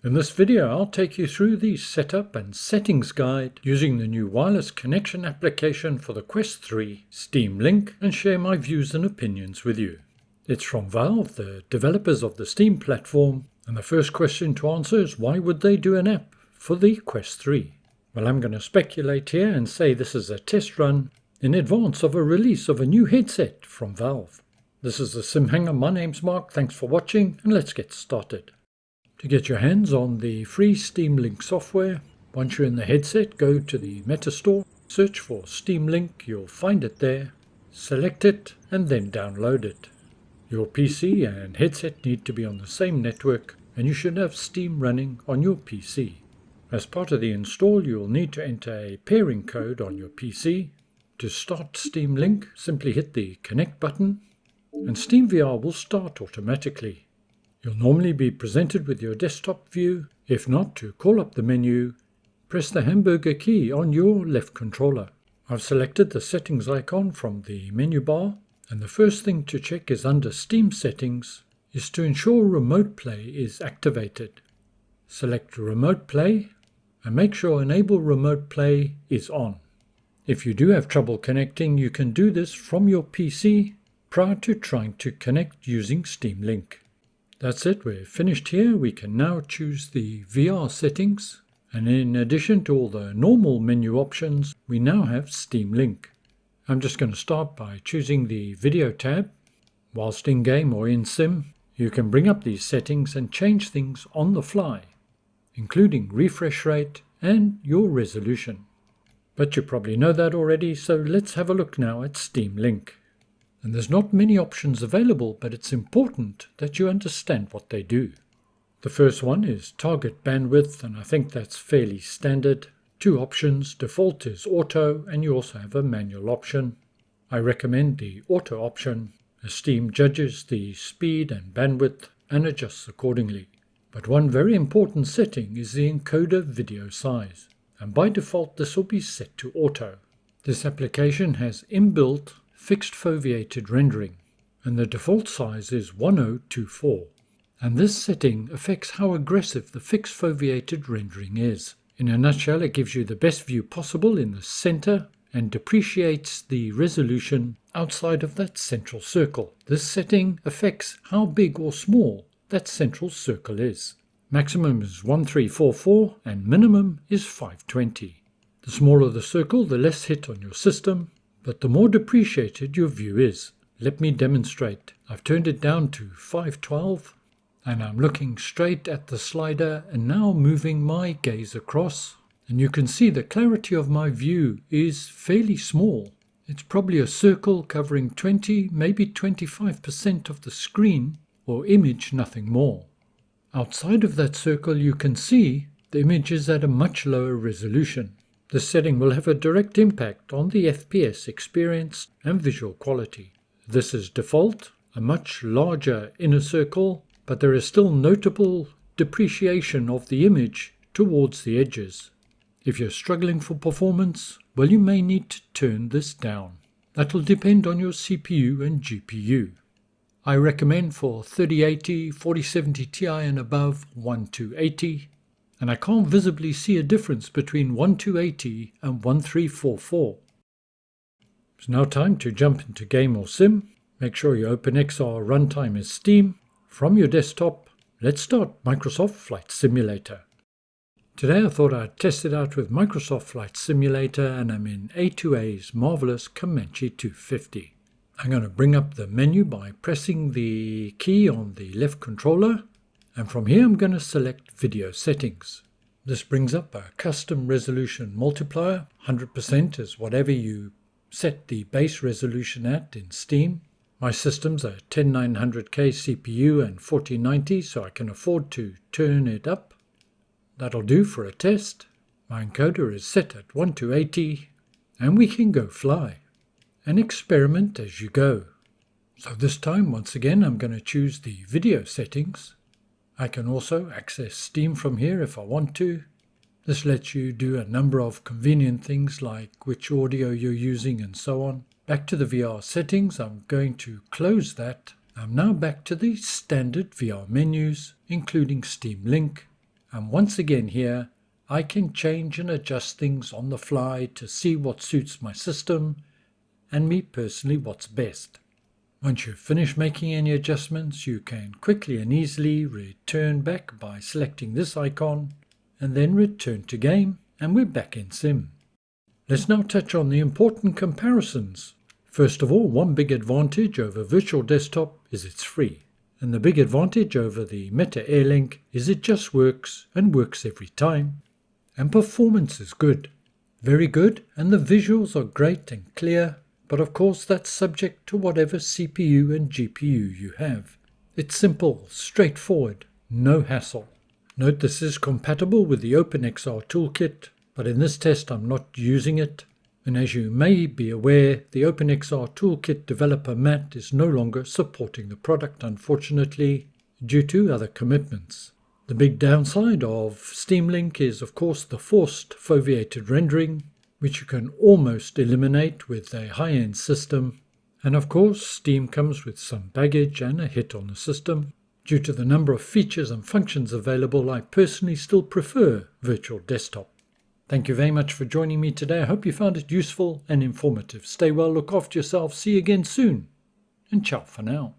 In this video, I'll take you through the setup and settings guide using the new wireless connection application for the Quest 3 steamlink and share my views and opinions with you. It's from Valve, the developers of the Steam platform, and the first question to answer is why would they do an app for the Quest 3? Well, I'm going to speculate here and say this is a test run in advance of a release of a new headset from Valve. This is the Sim Hanger. My name's Mark, thanks for watching, and let's get started. To get your hands on the free steamlink software, once you're in the headset, go to the Meta Store, search for steamlink, you'll find it there, select it and then download it. Your PC and headset need to be on the same network and you should have Steam running on your PC. As part of the install, you'll need to enter a pairing code on your PC. To start Steamlink, simply hit the connect button and SteamVR will start automatically. You'll normally be presented with your desktop view. If not, to call up the menu, press the hamburger key on your left controller. I've selected the settings icon from the menu bar, and the first thing to check is under Steam settings is to ensure remote play is activated. Select remote play and make sure enable remote play is on. If you do have trouble connecting, you can do this from your PC prior to trying to connect using Steamlink. That's it, we're finished here. We can now choose the VR settings, and in addition to all the normal menu options, we now have Steamlink. I'm just going to start by choosing the video tab. Whilst in game or in sim, you can bring up these settings and change things on the fly, including refresh rate and your resolution. But you probably know that already, so let's have a look now at Steamlink. And there's not many options available, but it's important that you understand what they do. The first one is target bandwidth, and I think that's fairly standard. Two options, default is auto, and you also have a manual option. I recommend the auto option, as Steam judges the speed and bandwidth and adjusts accordingly. But one very important setting is the encoder video size, and by default this will be set to auto. This application has inbuilt fixed foveated rendering, and the default size is 1024, and this setting affects how aggressive the fixed foveated rendering is. In a nutshell, it gives you the best view possible in the center and depreciates the resolution outside of that central circle. This setting affects how big or small that central circle is. Maximum is 1344 and minimum is 520. The smaller the circle, the less hit on your system, but the more depreciated your view is. Let me demonstrate. I've turned it down to 512 and I'm looking straight at the slider and now moving my gaze across, and you can see the clarity of my view is fairly small. It's probably a circle covering 20, maybe 25% of the screen or image, nothing more. Outside of that circle you can see the image is at a much lower resolution. This setting will have a direct impact on the FPS experience and visual quality. This is default, a much larger inner circle, but there is still notable depreciation of the image towards the edges. If you're struggling for performance, well, you may need to turn this down. That will depend on your CPU and GPU. I recommend for 3080, 4070 Ti and above 1280. And I can't visibly see a difference between 1280 and 1344. It's now time to jump into game or sim. Make sure your OpenXR runtime is Steam. From your desktop, let's start Microsoft Flight Simulator. Today I thought I'd test it out with Microsoft Flight Simulator, and I'm in A2A's marvelous Comanche 250. I'm going to bring up the menu by pressing the key on the left controller. And from here I'm going to select video settings. This brings up a custom resolution multiplier. 100% is whatever you set the base resolution at in Steam. My system's a 10900K CPU and 4090, so I can afford to turn it up. That'll do for a test. My encoder is set at 1280 and we can go fly and experiment as you go. So this time, once again, I'm going to choose the video settings. I can also access Steam from here if I want to. This lets you do a number of convenient things like which audio you're using and so on. Back to the VR settings, I'm going to close that. I'm now back to the standard VR menus, including Steamlink. And once again here, I can change and adjust things on the fly to see what suits my system and me personally what's best. Once you've finished making any adjustments, you can quickly and easily return back by selecting this icon and then return to game, and we're back in Sim. Let's now touch on the important comparisons. First of all, one big advantage over Virtual Desktop is it's free. And the big advantage over the Meta Airlink is it just works and works every time. And performance is good. Very good, and the visuals are great and clear, but of course that's subject to whatever CPU and GPU you have. It's simple, straightforward, no hassle. Note this is compatible with the OpenXR toolkit, but in this test I'm not using it. And as you may be aware, the OpenXR toolkit developer Matt is no longer supporting the product, unfortunately, due to other commitments. The big downside of Steamlink is, of course, the forced foveated rendering, which you can almost eliminate with a high-end system. And of course, Steam comes with some baggage and a hit on the system. Due to the number of features and functions available, I personally still prefer Virtual Desktop. Thank you very much for joining me today. I hope you found it useful and informative. Stay well, look after yourself, see you again soon, and ciao for now.